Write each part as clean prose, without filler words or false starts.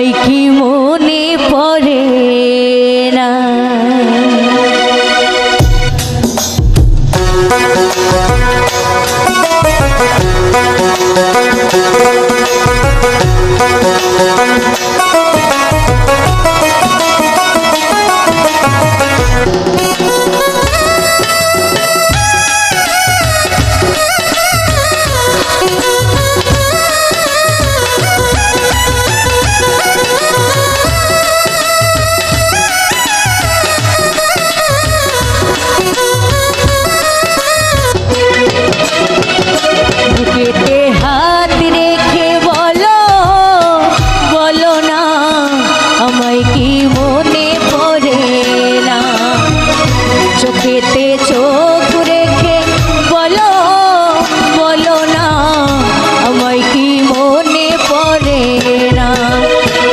আমায় কি মনে পড়ে না। বুকেতে হাত রেখে বলো বলো না আমায় কি মনে পড়ে না। চোখেতে চোখ রেখে বলো বলো না আমায় কি মনে পড়ে না।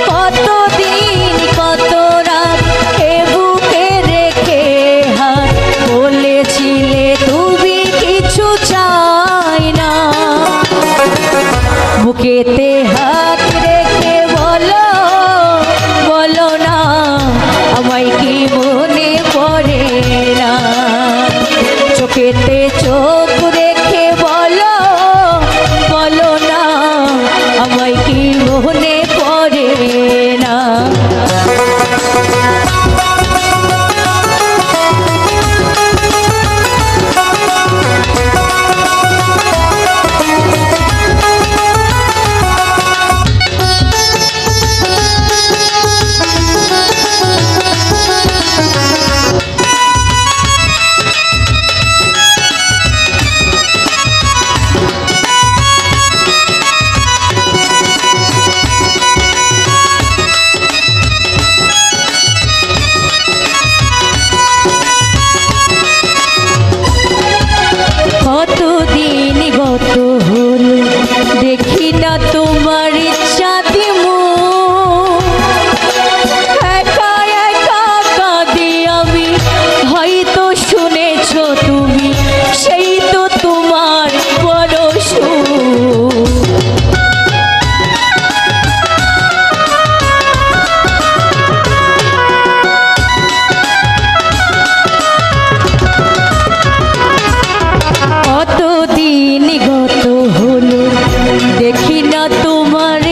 কতদিন কত রাত এ বুকে রেখে হাত বলেছিলে তুমি কিছু চাই না। বুকেতে হাত রেখে বলো বলো না আমায় কি মনে পড়ে না। চোখেতে চোখ রেখে বলো বলো না আমায় কি মনে পড়ে না। কতদিন গত হল দেখি না তোমার ইচ্ছাতে মুখ। একা একা কাঁদি আমি, হয়তো শুনেছ তুমি সেই তো তোমার বড় সুখ। কতদিন গত হলো দেখি না তোমার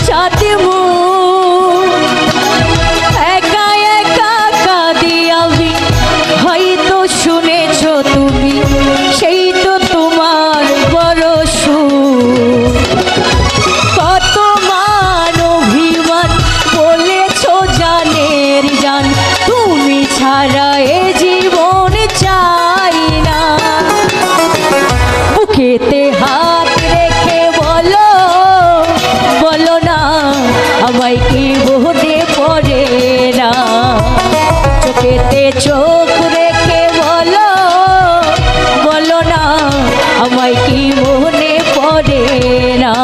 সাথে মুখ। একা একা কাঁদি আমি, হয়তো শুনেছ তুমি সেই তো তোমার বড় সুখ। কত মান অভিমান বলেছ জানের জান, তুমি ছাড়া এ জীবন চাই না। বুকেতে হাত রেখে বলো বলো না আমায় কি মনে পড়ে না। চোখেতে চোখ রেখে বলো বলো না আমায় কি মনে পড়ে না।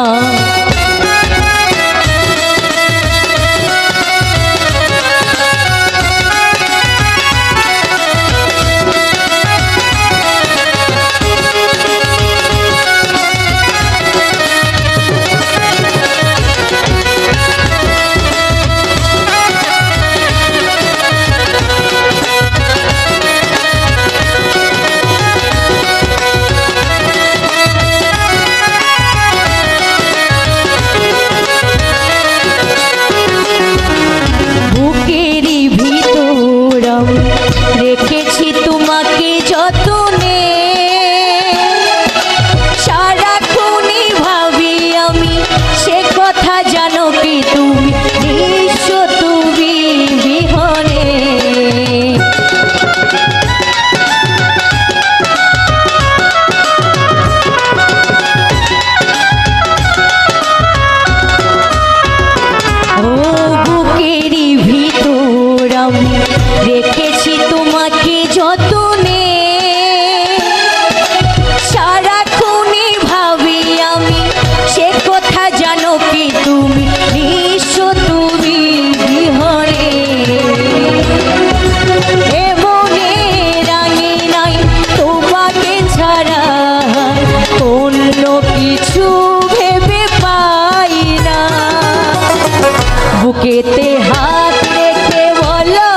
বুকেতে হাত রেখে বলো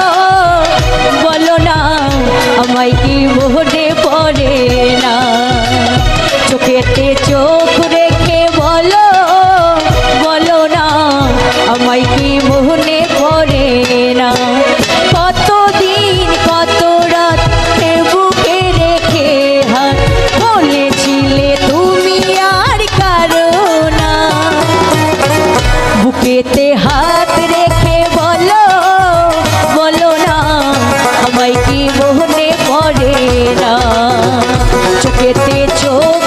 বলো না আমায় কি মনে পড়ে না চোখেতে চোখ রেখে বলো বলো না আমায় কি মনে পড়ে না কতদিন কত রাত বুকে রেখে হাত বলেছিলে তুমি আর কারো না বুকেতে হাত রেখে বলো বলো না আমায় কি মনে পড়ে না চোখেতে চোখ